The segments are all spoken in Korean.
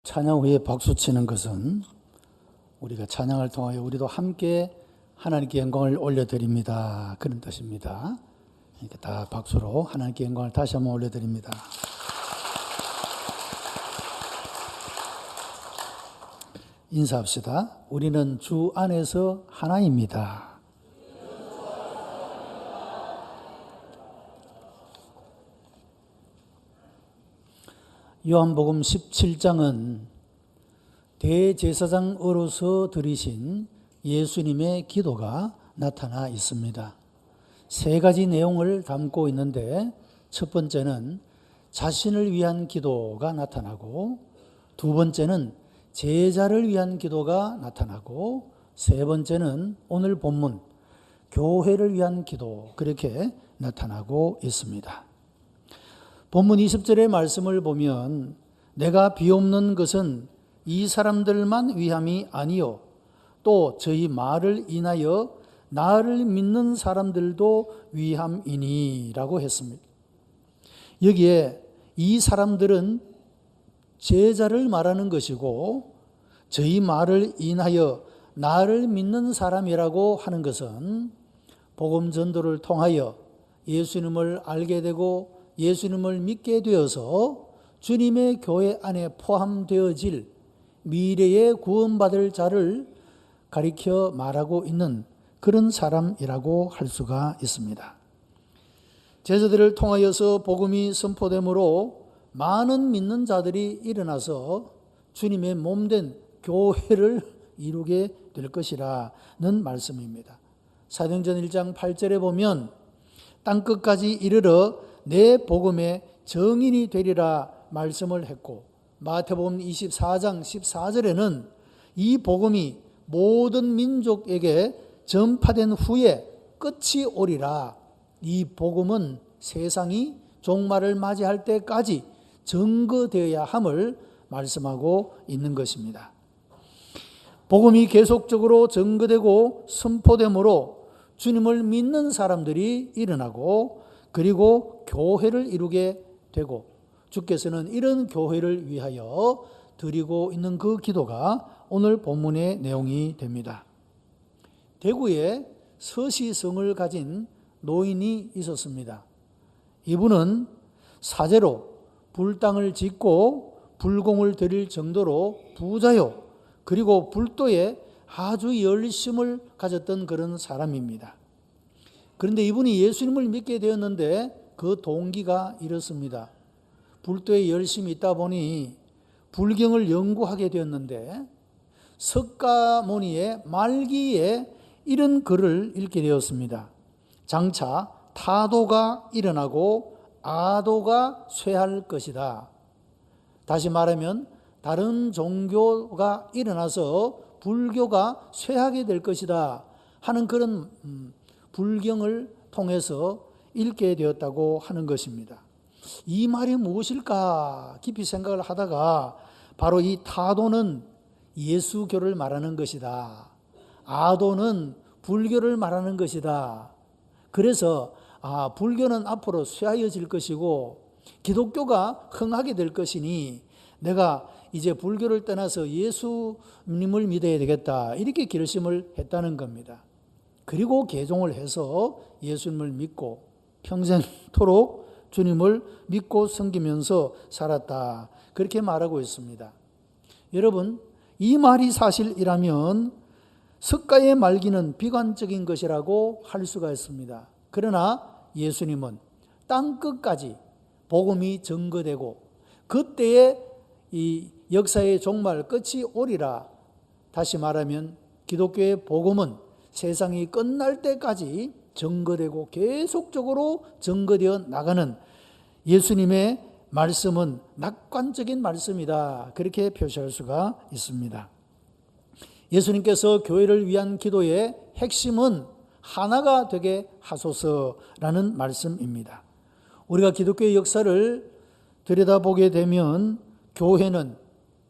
찬양 후에 박수 치는 것은 우리가 찬양을 통하여 우리도 함께 하나님께 영광을 올려드립니다. 그런 뜻입니다. 이렇게 다 박수로 하나님께 영광을 다시 한번 올려드립니다. 인사합시다. 우리는 주 안에서 하나입니다. 요한복음 17장은 대제사장으로서 드리신 예수님의 기도가 나타나 있습니다. 세 가지 내용을 담고 있는데 첫 번째는 자신을 위한 기도가 나타나고, 두 번째는 제자를 위한 기도가 나타나고, 세 번째는 오늘 본문 교회를 위한 기도, 그렇게 나타나고 있습니다. 본문 20절의 말씀을 보면 내가 비옵는 것은 이 사람들만 위함이 아니요 또 저희 말을 인하여 나를 믿는 사람들도 위함이니 라고 했습니다. 여기에 이 사람들은 제자를 말하는 것이고, 저희 말을 인하여 나를 믿는 사람이라고 하는 것은 복음 전도를 통하여 예수님을 알게 되고 예수님을 믿게 되어서 주님의 교회 안에 포함되어질 미래에 구원받을 자를 가리켜 말하고 있는 그런 사람이라고 할 수가 있습니다. 제자들을 통하여서 복음이 선포되므로 많은 믿는 자들이 일어나서 주님의 몸된 교회를 이루게 될 것이라는 말씀입니다. 사도행전 1장 8절에 보면 땅끝까지 이르러 내 복음의 증인이 되리라 말씀을 했고, 마태복음 24장 14절에는 이 복음이 모든 민족에게 전파된 후에 끝이 오리라, 이 복음은 세상이 종말을 맞이할 때까지 증거되어야 함을 말씀하고 있는 것입니다. 복음이 계속적으로 증거되고 선포되므로 주님을 믿는 사람들이 일어나고, 그리고 교회를 이루게 되고, 주께서는 이런 교회를 위하여 드리고 있는 그 기도가 오늘 본문의 내용이 됩니다. 대구에 서시성을 가진 노인이 있었습니다. 이분은 사제로 불당을 짓고 불공을 드릴 정도로 부자요, 그리고 불도에 아주 열심을 가졌던 그런 사람입니다. 그런데 이분이 예수님을 믿게 되었는데 그 동기가 이렇습니다. 불도에 열심히 있다 보니 불경을 연구하게 되었는데 석가모니의 말기에 이런 글을 읽게 되었습니다. 장차 타도가 일어나고 아도가 쇠할 것이다. 다시 말하면 다른 종교가 일어나서 불교가 쇠하게 될 것이다 하는 그런 불경을 통해서 읽게 되었다고 하는 것입니다. 이 말이 무엇일까 깊이 생각을 하다가 바로 이 타도는 예수교를 말하는 것이다, 아도는 불교를 말하는 것이다. 그래서 불교는 앞으로 쇠하여질 것이고 기독교가 흥하게 될 것이니 내가 이제 불교를 떠나서 예수님을 믿어야 되겠다, 이렇게 결심을 했다는 겁니다. 그리고 개종을 해서 예수님을 믿고 평생토록 주님을 믿고 섬기면서 살았다, 그렇게 말하고 있습니다. 여러분, 이 말이 사실이라면 석가의 말기는 비관적인 것이라고 할 수가 있습니다. 그러나 예수님은 땅끝까지 복음이 증거되고 그때에 이 역사의 종말 끝이 오리라, 다시 말하면 기독교의 복음은 세상이 끝날 때까지 증거되고 계속적으로 증거되어 나가는 예수님의 말씀은 낙관적인 말씀이다, 그렇게 표시할 수가 있습니다. 예수님께서 교회를 위한 기도의 핵심은 하나가 되게 하소서라는 말씀입니다. 우리가 기독교의 역사를 들여다보게 되면 교회는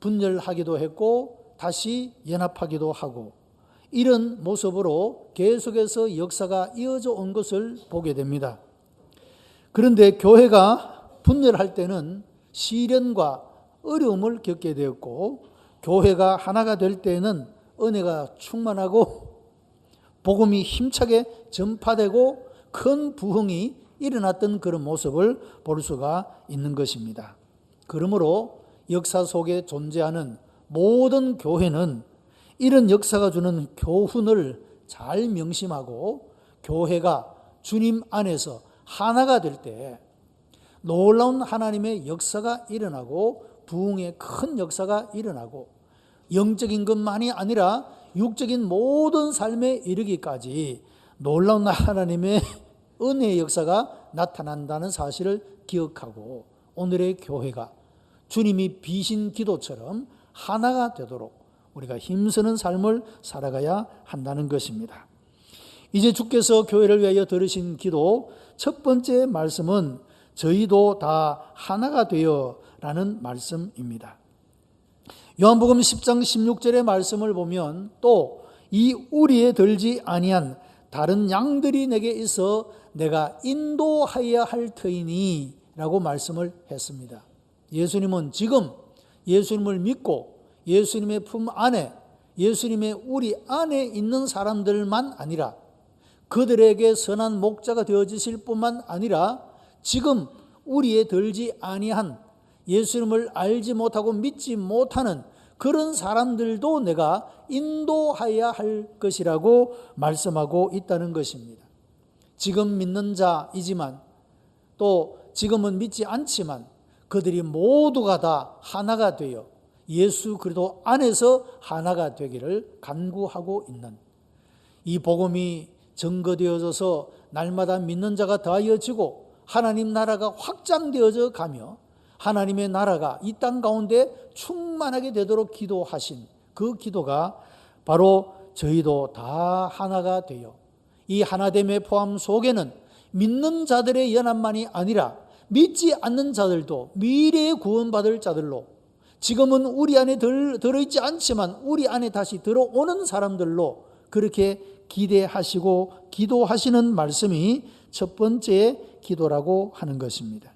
분열하기도 했고 다시 연합하기도 하고, 이런 모습으로 계속해서 역사가 이어져 온 것을 보게 됩니다. 그런데 교회가 분열할 때는 시련과 어려움을 겪게 되었고, 교회가 하나가 될 때에는 은혜가 충만하고 복음이 힘차게 전파되고 큰 부흥이 일어났던 그런 모습을 볼 수가 있는 것입니다. 그러므로 역사 속에 존재하는 모든 교회는 이런 역사가 주는 교훈을 잘 명심하고 교회가 주님 안에서 하나가 될 때 놀라운 하나님의 역사가 일어나고 부흥의 큰 역사가 일어나고 영적인 것만이 아니라 육적인 모든 삶에 이르기까지 놀라운 하나님의 은혜의 역사가 나타난다는 사실을 기억하고 오늘의 교회가 주님이 비신 기도처럼 하나가 되도록 우리가 힘쓰는 삶을 살아가야 한다는 것입니다. 이제 주께서 교회를 위하여 들으신 기도 첫 번째 말씀은 저희도 다 하나가 되어 라는 말씀입니다. 요한복음 10장 16절의 말씀을 보면 또 이 우리에 들지 아니한 다른 양들이 내게 있어 내가 인도하여야 할 터이니 라고 말씀을 했습니다. 예수님은 지금 예수님을 믿고 예수님의 품 안에 예수님의 우리 안에 있는 사람들만 아니라 그들에게 선한 목자가 되어주실 뿐만 아니라 지금 우리에 들지 아니한 예수님을 알지 못하고 믿지 못하는 그런 사람들도 내가 인도하여야 할 것이라고 말씀하고 있다는 것입니다. 지금 믿는 자이지만 또 지금은 믿지 않지만 그들이 모두가 다 하나가 되어 예수 그리스도 안에서 하나가 되기를 간구하고 있는 이 복음이 증거되어져서 날마다 믿는 자가 더하여지고 하나님 나라가 확장되어져 가며 하나님의 나라가 이 땅 가운데 충만하게 되도록 기도하신 그 기도가 바로 저희도 다 하나가 되어 이 하나됨의 포함 속에는 믿는 자들의 연합만이 아니라 믿지 않는 자들도 미래에 구원받을 자들로 지금은 우리 안에 들어있지 않지만 우리 안에 다시 들어오는 사람들로 그렇게 기대하시고 기도하시는 말씀이 첫 번째 기도라고 하는 것입니다.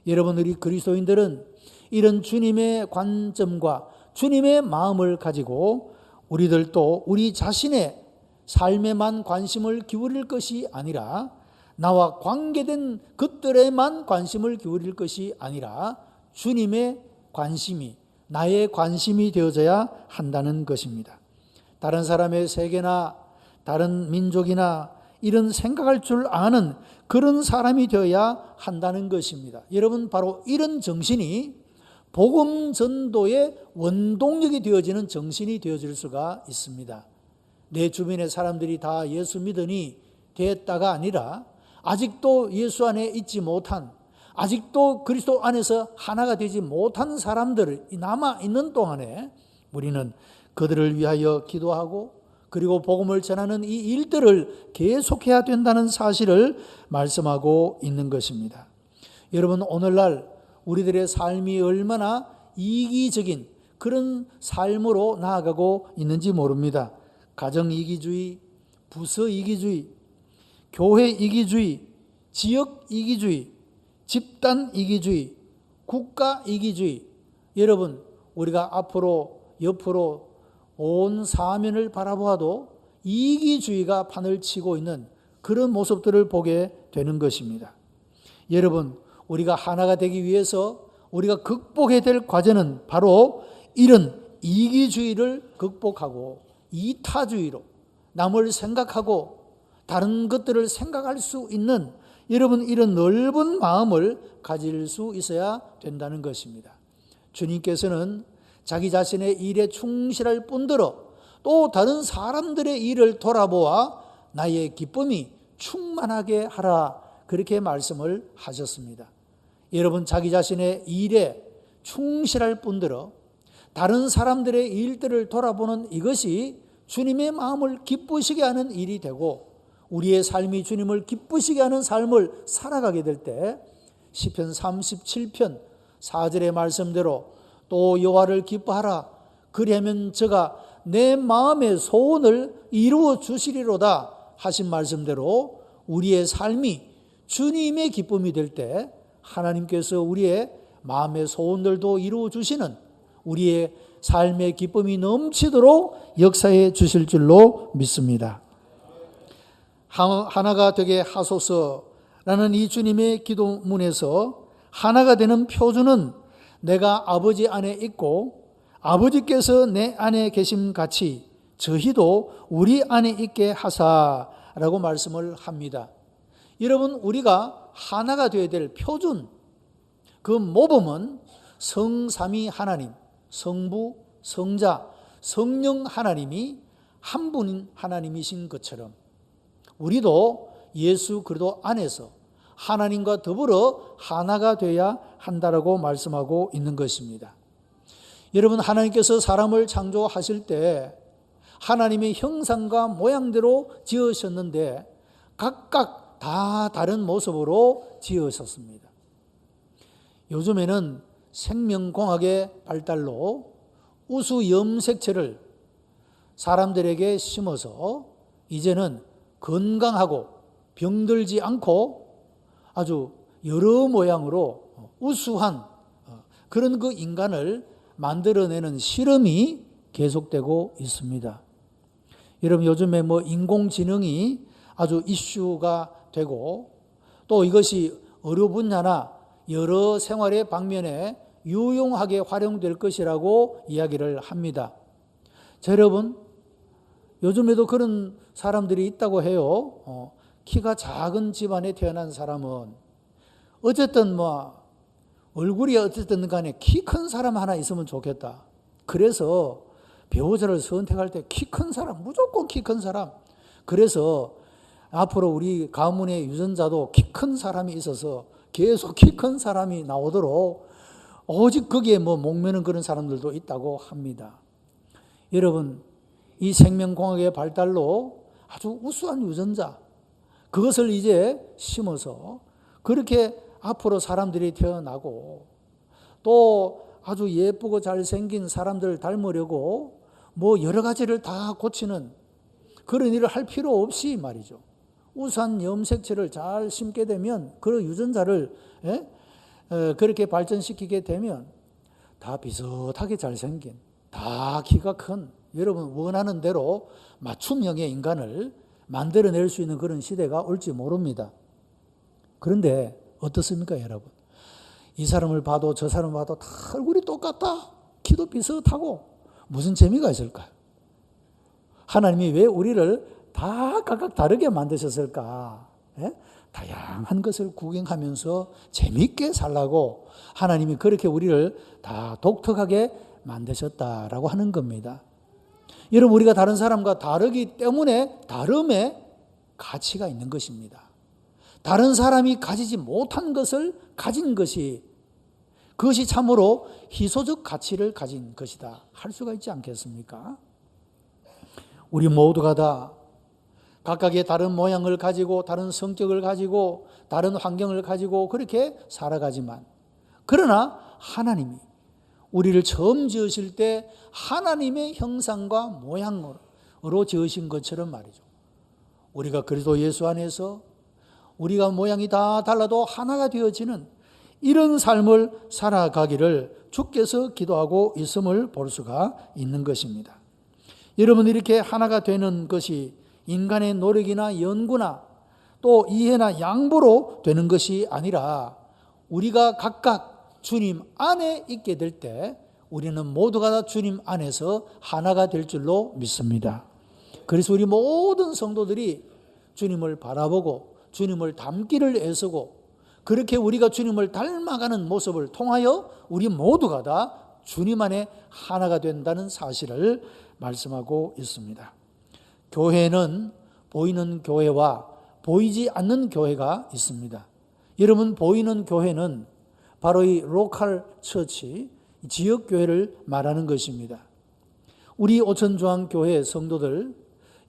여러분, 우리 그리스도인들은 이런 주님의 관점과 주님의 마음을 가지고 우리들도 우리 자신의 삶에만 관심을 기울일 것이 아니라 나와 관계된 것들에만 관심을 기울일 것이 아니라 주님의 관심이 나의 관심이 되어져야 한다는 것입니다. 다른 사람의 세계나 다른 민족이나 이런 생각할 줄 아는 그런 사람이 되어야 한다는 것입니다. 여러분, 바로 이런 정신이 복음 전도의 원동력이 되어지는 정신이 되어질 수가 있습니다. 내 주변의 사람들이 다 예수 믿으니 됐다가 아니라 아직도 예수 안에 있지 못한 아직도 그리스도 안에서 하나가 되지 못한 사람들이 남아있는 동안에 우리는 그들을 위하여 기도하고 그리고 복음을 전하는 이 일들을 계속해야 된다는 사실을 말씀하고 있는 것입니다. 여러분, 오늘날 우리들의 삶이 얼마나 이기적인 그런 삶으로 나아가고 있는지 모릅니다. 가정 이기주의, 부서 이기주의, 교회 이기주의, 지역 이기주의, 집단 이기주의, 국가 이기주의. 여러분, 우리가 앞으로 옆으로 온 사면을 바라보아도 이기주의가 판을 치고 있는 그런 모습들을 보게 되는 것입니다. 여러분, 우리가 하나가 되기 위해서 우리가 극복해야 될 과제는 바로 이런 이기주의를 극복하고 이타주의로 남을 생각하고 다른 것들을 생각할 수 있는 여러분 이런 넓은 마음을 가질 수 있어야 된다는 것입니다. 주님께서는 자기 자신의 일에 충실할 뿐더러 또 다른 사람들의 일을 돌아보아 나의 기쁨이 충만하게 하라 그렇게 말씀을 하셨습니다. 여러분, 자기 자신의 일에 충실할 뿐더러 다른 사람들의 일들을 돌아보는 이것이 주님의 마음을 기쁘시게 하는 일이 되고 우리의 삶이 주님을 기쁘시게 하는 삶을 살아가게 될 때 시편 37편 4절의 말씀대로 또 여호와를 기뻐하라 그리하면 저가 내 마음의 소원을 이루어 주시리로다 하신 말씀대로 우리의 삶이 주님의 기쁨이 될 때 하나님께서 우리의 마음의 소원들도 이루어 주시는 우리의 삶의 기쁨이 넘치도록 역사해 주실 줄로 믿습니다. 하나가 되게 하소서라는 이 주님의 기도문에서 하나가 되는 표준은 내가 아버지 안에 있고 아버지께서 내 안에 계심같이 저희도 우리 안에 있게 하사라고 말씀을 합니다. 여러분, 우리가 하나가 되어야 될 표준, 그 모범은 성삼위 하나님, 성부, 성자, 성령 하나님이 한 분인 하나님이신 것처럼 우리도 예수 그리스도 안에서 하나님과 더불어 하나가 되어야 한다라고 말씀하고 있는 것입니다. 여러분, 하나님께서 사람을 창조하실 때 하나님의 형상과 모양대로 지으셨는데 각각 다 다른 모습으로 지으셨습니다. 요즘에는 생명공학의 발달로 우수 염색체를 사람들에게 심어서 이제는 건강하고 병들지 않고 아주 여러 모양으로 우수한 그런 그 인간을 만들어내는 실험이 계속되고 있습니다. 여러분, 요즘에 인공지능이 아주 이슈가 되고 또 이것이 의료 분야나 여러 생활의 방면에 유용하게 활용될 것이라고 이야기를 합니다. 자, 여러분, 요즘에도 그런 사람들이 있다고 해요. 키가 작은 집안에 태어난 사람은 어쨌든 얼굴이 어쨌든 간에 키 큰 사람 하나 있으면 좋겠다. 그래서 배우자를 선택할 때 키 큰 사람, 무조건 키 큰 사람. 그래서 앞으로 우리 가문의 유전자도 키 큰 사람이 있어서 계속 키 큰 사람이 나오도록 오직 거기에 목매는 그런 사람들도 있다고 합니다. 여러분, 이 생명공학의 발달로 아주 우수한 유전자, 그것을 이제 심어서 그렇게 앞으로 사람들이 태어나고 또 아주 예쁘고 잘생긴 사람들을 닮으려고 여러 가지를 다 고치는 그런 일을 할 필요 없이 말이죠. 우수한 염색체를 잘 심게 되면 그 유전자를 그렇게 발전시키게 되면 다 비슷하게 잘생긴, 다 키가 큰, 여러분 원하는 대로 맞춤형의 인간을 만들어낼 수 있는 그런 시대가 올지 모릅니다. 그런데 어떻습니까, 여러분? 이 사람을 봐도 저 사람을 봐도 다 얼굴이 똑같다, 키도 비슷하고 무슨 재미가 있을까요? 하나님이 왜 우리를 다 각각 다르게 만드셨을까? 다양한 것을 구경하면서 재미있게 살라고 하나님이 그렇게 우리를 다 독특하게 만드셨다라고 하는 겁니다. 여러분, 우리가 다른 사람과 다르기 때문에 다름의 가치가 있는 것입니다. 다른 사람이 가지지 못한 것을 가진 그것이 참으로 희소적 가치를 가진 것이다 할 수가 있지 않겠습니까? 우리 모두가 다 각각의 다른 모양을 가지고 다른 성격을 가지고 다른 환경을 가지고 그렇게 살아가지만, 그러나 하나님이 우리를 처음 지으실 때 하나님의 형상과 모양으로 지으신 것처럼 말이죠. 우리가 그리스도 예수 안에서 우리가 모양이 다 달라도 하나가 되어지는 이런 삶을 살아가기를 주께서 기도하고 있음을 볼 수가 있는 것입니다. 여러분, 이렇게 하나가 되는 것이 인간의 노력이나 연구나 또 이해나 양보로 되는 것이 아니라 우리가 각각 주님 안에 있게 될 때 우리는 모두가 다 주님 안에서 하나가 될 줄로 믿습니다. 그래서 우리 모든 성도들이 주님을 바라보고 주님을 닮기를 애쓰고 그렇게 우리가 주님을 닮아가는 모습을 통하여 우리 모두가 다 주님 안에 하나가 된다는 사실을 말씀하고 있습니다. 교회는 보이는 교회와 보이지 않는 교회가 있습니다. 여러분, 보이는 교회는 바로 이 로컬 처치, 지역교회를 말하는 것입니다. 우리 오천중앙교회 성도들,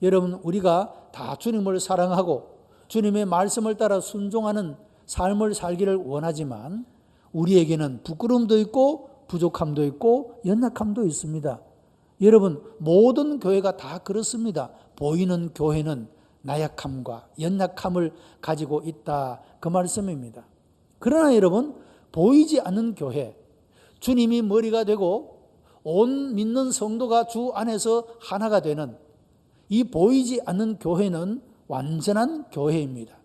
여러분, 우리가 다 주님을 사랑하고 주님의 말씀을 따라 순종하는 삶을 살기를 원하지만 우리에게는 부끄러움도 있고 부족함도 있고 연약함도 있습니다. 여러분, 모든 교회가 다 그렇습니다. 보이는 교회는 나약함과 연약함을 가지고 있다, 그 말씀입니다. 그러나 여러분, 보이지 않는 교회, 주님이 머리가 되고 온 믿는 성도가 주 안에서 하나가 되는 이 보이지 않는 교회는 완전한 교회입니다.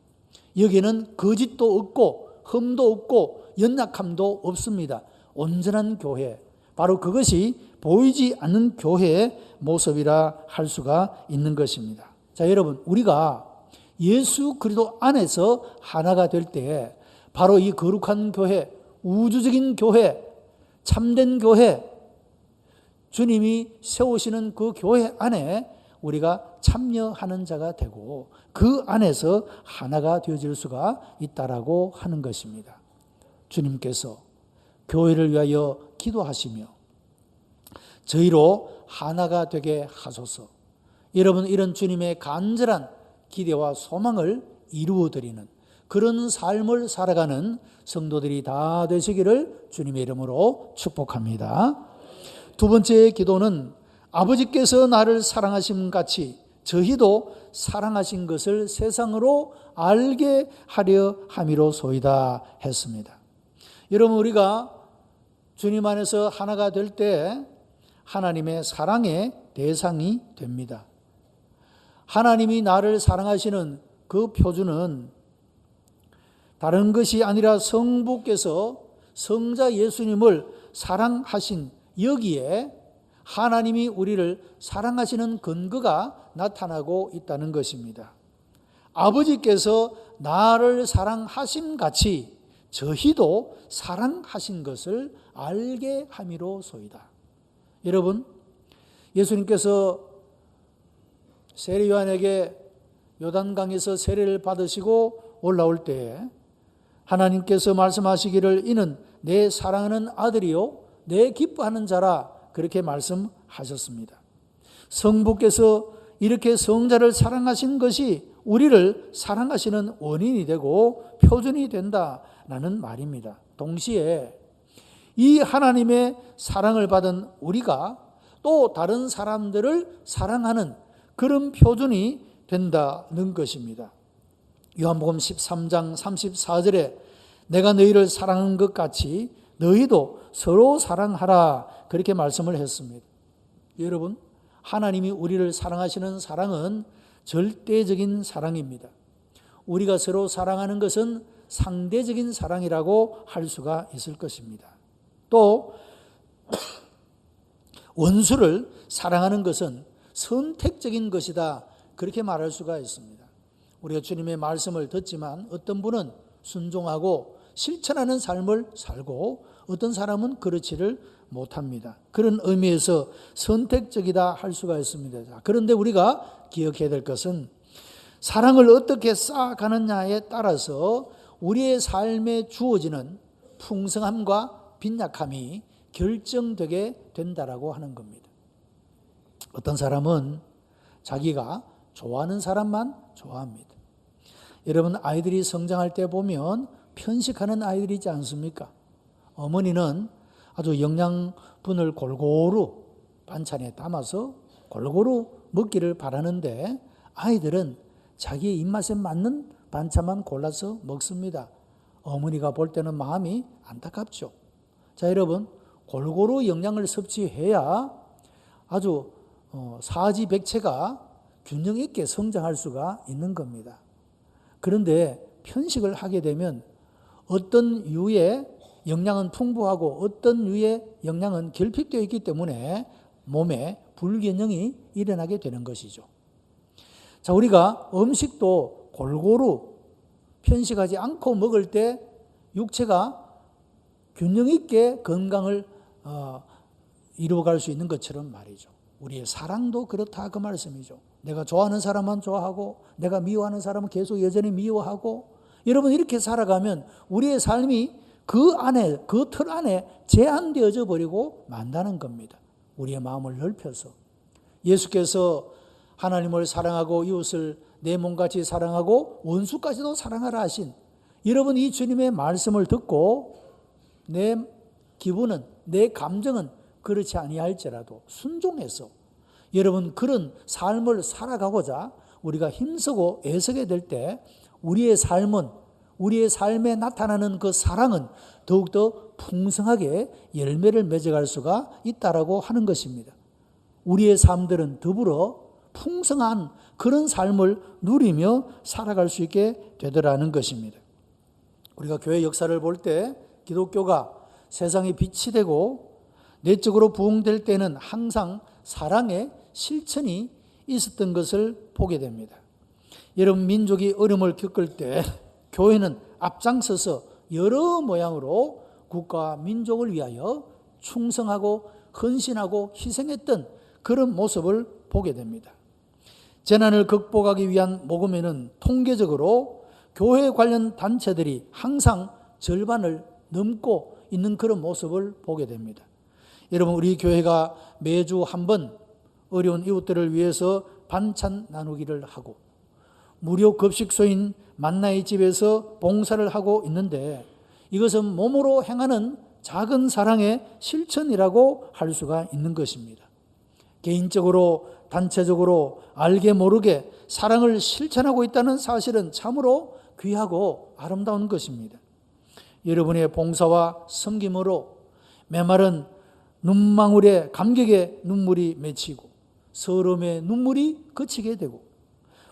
여기에는 거짓도 없고 흠도 없고 연약함도 없습니다. 온전한 교회, 바로 그것이 보이지 않는 교회의 모습이라 할 수가 있는 것입니다. 자, 여러분, 우리가 예수 그리스도 안에서 하나가 될 때 바로 이 거룩한 교회, 우주적인 교회, 참된 교회, 주님이 세우시는 그 교회 안에 우리가 참여하는 자가 되고 그 안에서 하나가 되어질 수가 있다라고 하는 것입니다. 주님께서 교회를 위하여 기도하시며 저희로 하나가 되게 하소서. 여러분, 이런 주님의 간절한 기대와 소망을 이루어드리는 그런 삶을 살아가는 성도들이 다 되시기를 주님의 이름으로 축복합니다. 두 번째 기도는 아버지께서 나를 사랑하심 같이 저희도 사랑하신 것을 세상으로 알게 하려 함이로소이다 했습니다. 여러분, 우리가 주님 안에서 하나가 될 때 하나님의 사랑의 대상이 됩니다. 하나님이 나를 사랑하시는 그 표준은 다른 것이 아니라 성부께서 성자 예수님을 사랑하신 여기에 하나님이 우리를 사랑하시는 근거가 나타나고 있다는 것입니다. 아버지께서 나를 사랑하심 같이 저희도 사랑하신 것을 알게 함이로소이다. 여러분, 예수님께서 세례 요한에게 요단강에서 세례를 받으시고 올라올 때에 하나님께서 말씀하시기를 이는 내 사랑하는 아들이요 내 기뻐하는 자라 그렇게 말씀하셨습니다. 성부께서 이렇게 성자를 사랑하신 것이 우리를 사랑하시는 원인이 되고 표준이 된다라는 말입니다. 동시에 이 하나님의 사랑을 받은 우리가 또 다른 사람들을 사랑하는 그런 표준이 된다는 것입니다. 요한복음 13장 34절에 내가 너희를 사랑한 것 같이 너희도 서로 사랑하라 그렇게 말씀을 했습니다. 여러분, 하나님이 우리를 사랑하시는 사랑은 절대적인 사랑입니다. 우리가 서로 사랑하는 것은 상대적인 사랑이라고 할 수가 있을 것입니다. 또 원수를 사랑하는 것은 선택적인 것이다 그렇게 말할 수가 있습니다. 우리가 주님의 말씀을 듣지만 어떤 분은 순종하고 실천하는 삶을 살고 어떤 사람은 그렇지를 못합니다. 그런 의미에서 선택적이다 할 수가 있습니다. 그런데 우리가 기억해야 될 것은 사랑을 어떻게 쌓아가느냐에 따라서 우리의 삶에 주어지는 풍성함과 빈약함이 결정되게 된다라고 하는 겁니다. 어떤 사람은 자기가 좋아하는 사람만 좋아합니다. 여러분, 아이들이 성장할 때 보면 편식하는 아이들이 있지 않습니까? 어머니는 아주 영양분을 골고루 반찬에 담아서 골고루 먹기를 바라는데 아이들은 자기의 입맛에 맞는 반찬만 골라서 먹습니다. 어머니가 볼 때는 마음이 안타깝죠. 자, 여러분, 골고루 영양을 섭취해야 아주 사지백체가 균형 있게 성장할 수가 있는 겁니다. 그런데 편식을 하게 되면 어떤 유의 영양은 풍부하고 어떤 유의 영양은 결핍되어 있기 때문에 몸에 불균형이 일어나게 되는 것이죠. 자, 우리가 음식도 골고루 편식하지 않고 먹을 때 육체가 균형 있게 건강을 이루어갈 수 있는 것처럼 말이죠. 우리의 사랑도 그렇다 그 말씀이죠. 내가 좋아하는 사람만 좋아하고 내가 미워하는 사람은 계속 여전히 미워하고, 여러분 이렇게 살아가면 우리의 삶이 그 안에, 그 틀 안에 제한되어져 버리고 만다는 겁니다. 우리의 마음을 넓혀서 예수께서 하나님을 사랑하고 이웃을 내 몸같이 사랑하고 원수까지도 사랑하라 하신, 여러분 이 주님의 말씀을 듣고 내 기분은, 내 감정은 그렇지 아니할지라도 순종해서 여러분 그런 삶을 살아가고자 우리가 힘쓰고 애쓰게 될 때 우리의 삶은, 우리의 삶에 나타나는 그 사랑은 더욱더 풍성하게 열매를 맺어갈 수가 있다라고 하는 것입니다. 우리의 삶들은 더불어 풍성한 그런 삶을 누리며 살아갈 수 있게 되더라는 것입니다. 우리가 교회 역사를 볼 때 기독교가 세상의 빛이 되고 내적으로 부흥될 때는 항상 사랑의 실천이 있었던 것을 보게 됩니다. 여러분, 민족이 어려움을 겪을 때 교회는 앞장서서 여러 모양으로 국가와 민족을 위하여 충성하고 헌신하고 희생했던 그런 모습을 보게 됩니다. 재난을 극복하기 위한 모금에는 통계적으로 교회 관련 단체들이 항상 절반을 넘고 있는 그런 모습을 보게 됩니다. 여러분, 우리 교회가 매주 한 번 어려운 이웃들을 위해서 반찬 나누기를 하고 무료 급식소인 만나의 집에서 봉사를 하고 있는데 이것은 몸으로 행하는 작은 사랑의 실천이라고 할 수가 있는 것입니다. 개인적으로 단체적으로 알게 모르게 사랑을 실천하고 있다는 사실은 참으로 귀하고 아름다운 것입니다. 여러분의 봉사와 섬김으로 메마른 눈망울에 감격의 눈물이 맺히고 서러움의 눈물이 그치게 되고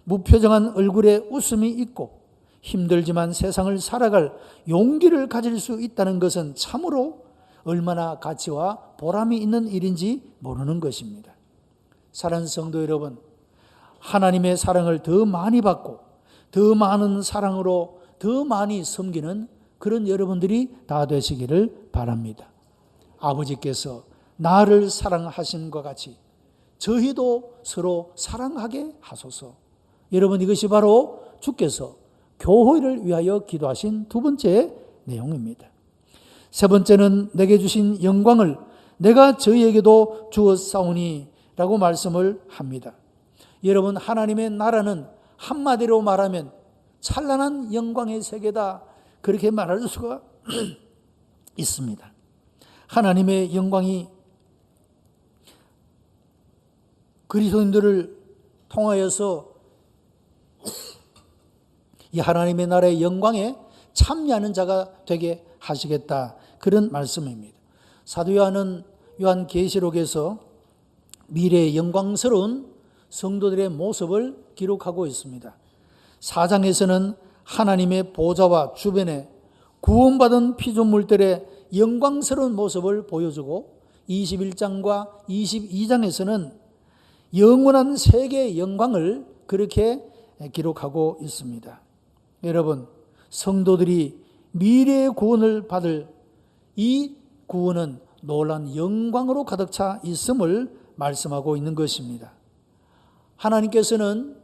무표정한 얼굴에 웃음이 있고 힘들지만 세상을 살아갈 용기를 가질 수 있다는 것은 참으로 얼마나 가치와 보람이 있는 일인지 모르는 것입니다. 사랑하는 성도 여러분, 하나님의 사랑을 더 많이 받고 더 많은 사랑으로 더 많이 섬기는 그런 여러분들이 다 되시기를 바랍니다. 아버지께서 나를 사랑하신 것 같이 저희도 서로 사랑하게 하소서. 여러분, 이것이 바로 주께서 교회를 위하여 기도하신 두 번째 내용입니다. 세 번째는 내게 주신 영광을 내가 저희에게도 주었사오니 라고 말씀을 합니다. 여러분, 하나님의 나라는 한마디로 말하면 찬란한 영광의 세계다, 그렇게 말할 수가 있습니다. 하나님의 영광이 그리스도인들을 통하여서 이 하나님의 나라의 영광에 참여하는 자가 되게 하시겠다, 그런 말씀입니다. 사도 요한은 요한계시록에서 미래의 영광스러운 성도들의 모습을 기록하고 있습니다. 4장에서는 하나님의 보좌와 주변에 구원받은 피조물들의 영광스러운 모습을 보여주고 21장과 22장에서는 영원한 세계의 영광을 그렇게 기록하고 있습니다. 여러분, 성도들이 미래의 구원을 받을 이 구원은 놀라운 영광으로 가득 차 있음을 말씀하고 있는 것입니다. 하나님께서는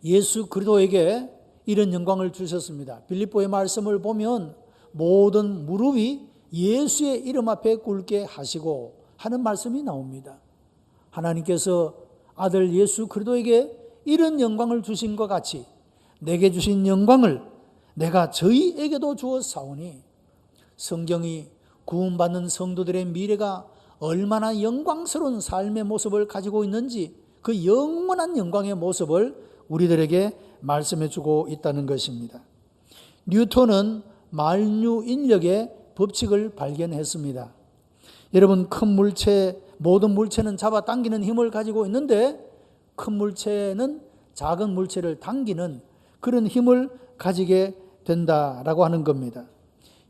예수 그리스도에게 이런 영광을 주셨습니다. 빌립보의 말씀을 보면 모든 무릎이 예수의 이름 앞에 꿇게 하시고 하는 말씀이 나옵니다. 하나님께서 아들 예수 그리스도에게 이런 영광을 주신 것 같이 내게 주신 영광을 내가 저희에게도 주었사오니, 성경이 구원받는 성도들의 미래가 얼마나 영광스러운 삶의 모습을 가지고 있는지 그 영원한 영광의 모습을 우리들에게 말씀해 주고 있다는 것입니다. 뉴턴은 만유인력의 법칙을 발견했습니다. 여러분, 큰 물체, 모든 물체는 잡아당기는 힘을 가지고 있는데 큰 물체는 작은 물체를 당기는 그런 힘을 가지게 된다라고 하는 겁니다.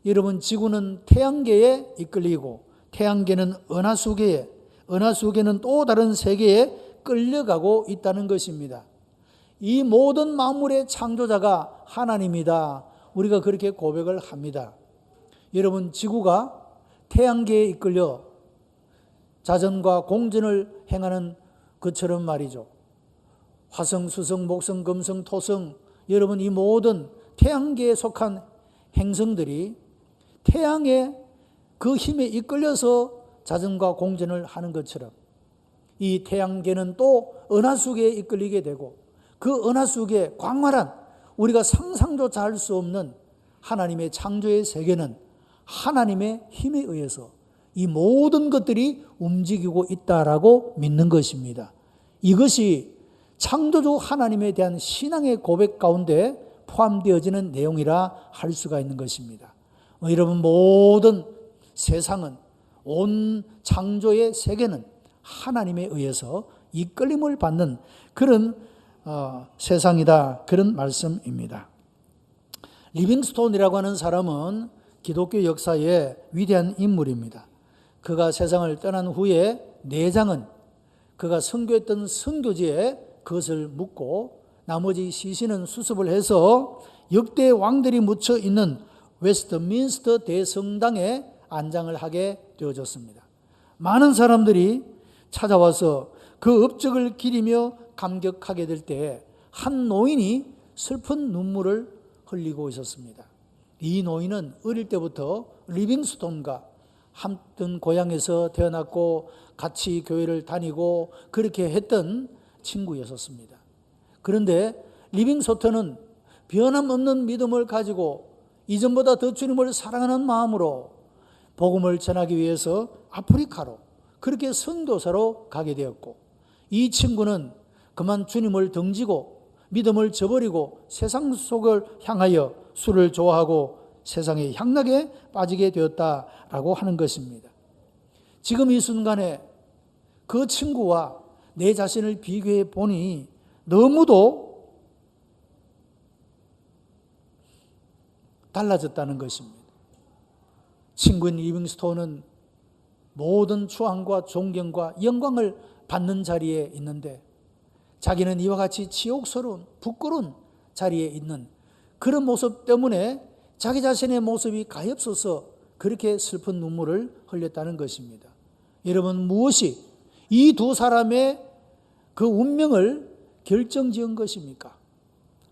여러분, 지구는 태양계에 이끌리고 태양계는 은하수계에, 은하수계는 또 다른 세계에 끌려가고 있다는 것입니다. 이 모든 만물의 창조자가 하나님이다, 우리가 그렇게 고백을 합니다. 여러분, 지구가 태양계에 이끌려 자전과 공전을 행하는 것처럼 말이죠. 화성, 수성, 목성, 금성, 토성, 여러분, 이 모든 태양계에 속한 행성들이 태양의 그 힘에 이끌려서 자전과 공전을 하는 것처럼 이 태양계는 또 은하수계에 이끌리게 되고 그 은하수계의 광활한, 우리가 상상조차 할 수 없는 하나님의 창조의 세계는 하나님의 힘에 의해서 이 모든 것들이 움직이고 있다라고 믿는 것입니다. 이것이 창조주 하나님에 대한 신앙의 고백 가운데 포함되어지는 내용이라 할 수가 있는 것입니다. 여러분, 모든 세상은, 온 창조의 세계는 하나님에 의해서 이끌림을 받는 그런 세상이다, 그런 말씀입니다. 리빙스톤이라고 하는 사람은 기독교 역사의 위대한 인물입니다. 그가 세상을 떠난 후에 내장은 그가 선교했던 선교지에 그것을 묻고 나머지 시신은 수습을 해서 역대 왕들이 묻혀 있는 웨스트민스터 대성당에 안장을 하게 되어졌습니다. 많은 사람들이 찾아와서 그 업적을 기리며 감격하게 될 때 한 노인이 슬픈 눈물을 흘리고 있었습니다. 이 노인은 어릴 때부터 리빙스톤과 함께 고향에서 태어났고 같이 교회를 다니고 그렇게 했던 친구였었습니다. 그런데 리빙스톤은 변함없는 믿음을 가지고 이전보다 더 주님을 사랑하는 마음으로 복음을 전하기 위해서 아프리카로 그렇게 선교사로 가게 되었고, 이 친구는 그만 주님을 등지고 믿음을 저버리고 세상 속을 향하여 술을 좋아하고 세상에 향락에 빠지게 되었다라고 하는 것입니다. 지금 이 순간에 그 친구와 내 자신을 비교해 보니 너무도 달라졌다는 것입니다. 친구인 리빙스톤은 모든 추앙과 존경과 영광을 받는 자리에 있는데 자기는 이와 같이 치욕스러운 부끄러운 자리에 있는 그런 모습 때문에 자기 자신의 모습이 가엾어서 그렇게 슬픈 눈물을 흘렸다는 것입니다. 여러분, 무엇이 이 두 사람의 그 운명을 결정지은 것입니까?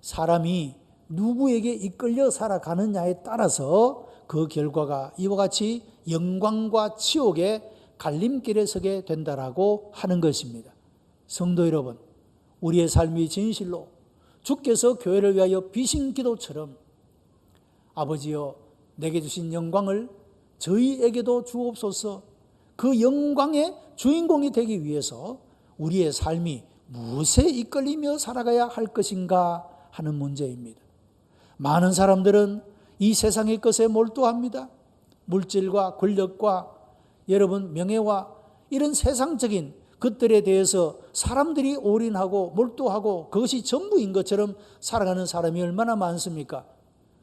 사람이 누구에게 이끌려 살아가느냐에 따라서 그 결과가 이와 같이 영광과 치욕의 갈림길에 서게 된다라고 하는 것입니다. 성도 여러분, 우리의 삶이 진실로 주께서 교회를 위하여 비신 기도처럼 아버지여 내게 주신 영광을 저희에게도 주옵소서, 그 영광의 주인공이 되기 위해서 우리의 삶이 무엇에 이끌리며 살아가야 할 것인가 하는 문제입니다. 많은 사람들은 이 세상의 것에 몰두합니다. 물질과 권력과 여러분 명예와 이런 세상적인 것들에 대해서 사람들이 올인하고 몰두하고 그것이 전부인 것처럼 살아가는 사람이 얼마나 많습니까?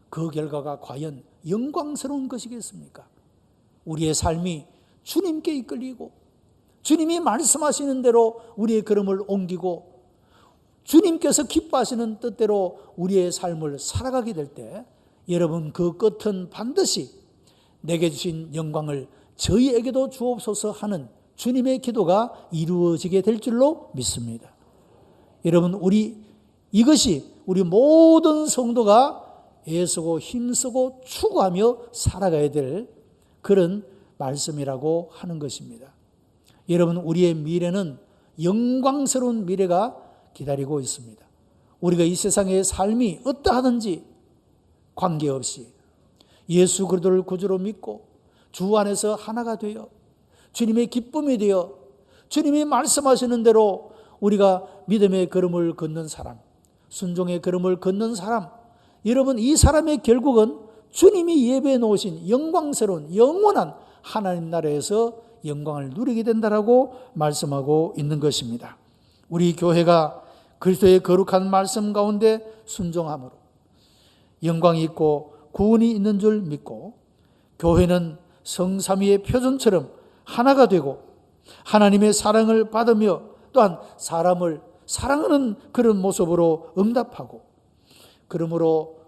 그 결과가 과연 영광스러운 것이겠습니까? 우리의 삶이 주님께 이끌리고 주님이 말씀하시는 대로 우리의 걸음을 옮기고 주님께서 기뻐하시는 뜻대로 우리의 삶을 살아가게 될 때 여러분, 그 끝은 반드시 내게 주신 영광을 저희에게도 주옵소서 하는 주님의 기도가 이루어지게 될 줄로 믿습니다. 여러분, 이것이 우리 모든 성도가 애쓰고 힘쓰고 추구하며 살아가야 될 그런 말씀이라고 하는 것입니다. 여러분, 우리의 미래는 영광스러운 미래가 기다리고 있습니다. 우리가 이 세상의 삶이 어떠하든지 관계없이 예수 그리스도를 구주로 믿고 주 안에서 하나가 되어 주님의 기쁨이 되어 주님이 말씀하시는 대로 우리가 믿음의 걸음을 걷는 사람, 순종의 걸음을 걷는 사람, 여러분, 이 사람의 결국은 주님이 예배해 놓으신 영광스러운 영원한 하나님 나라에서 영광을 누리게 된다라고 말씀하고 있는 것입니다. 우리 교회가 그리스도의 거룩한 말씀 가운데 순종함으로 영광이 있고 구원이 있는 줄 믿고 교회는 성삼위의 표준처럼 하나가 되고 하나님의 사랑을 받으며 또한 사람을 사랑하는 그런 모습으로 응답하고, 그러므로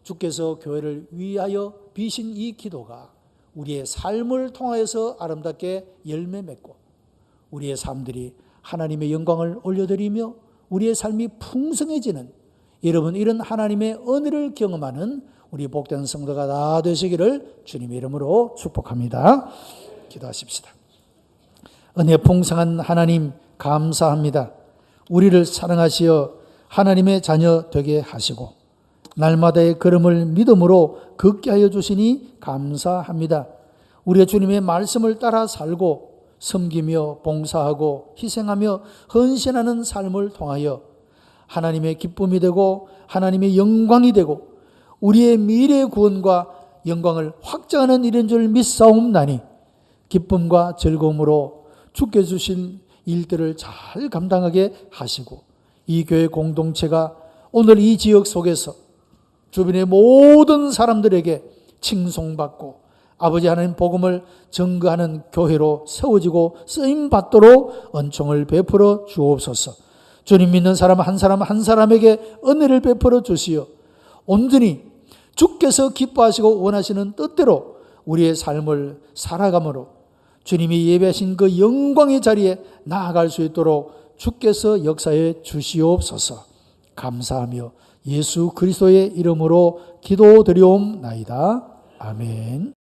주께서 교회를 위하여 비신 이 기도가 우리의 삶을 통하여서 아름답게 열매 맺고 우리의 삶들이 하나님의 영광을 올려드리며 우리의 삶이 풍성해지는, 여러분, 이런 하나님의 은혜를 경험하는 우리 복된 성도가 다 되시기를 주님의 이름으로 축복합니다. 기도하십시다. 은혜 풍성한 하나님 감사합니다. 우리를 사랑하시어 하나님의 자녀 되게 하시고 날마다의 걸음을 믿음으로 걷게 하여 주시니 감사합니다. 우리가 주님의 말씀을 따라 살고 섬기며 봉사하고 희생하며 헌신하는 삶을 통하여 하나님의 기쁨이 되고 하나님의 영광이 되고 우리의 미래의 구원과 영광을 확장하는 일인 줄 믿사옵나니 기쁨과 즐거움으로 주께 주신 일들을 잘 감당하게 하시고 이 교회 공동체가 오늘 이 지역 속에서 주변의 모든 사람들에게 칭송받고 아버지 하나님 복음을 증거하는 교회로 세워지고 쓰임받도록 은총을 베풀어 주옵소서. 주님 믿는 사람 한 사람에게 은혜를 베풀어 주시어 온전히 주께서 기뻐하시고 원하시는 뜻대로 우리의 삶을 살아감으로 주님이 예배하신 그 영광의 자리에 나아갈 수 있도록 주께서 역사해 주시옵소서. 감사하며 예수 그리스도의 이름으로 기도드리옵나이다. 아멘.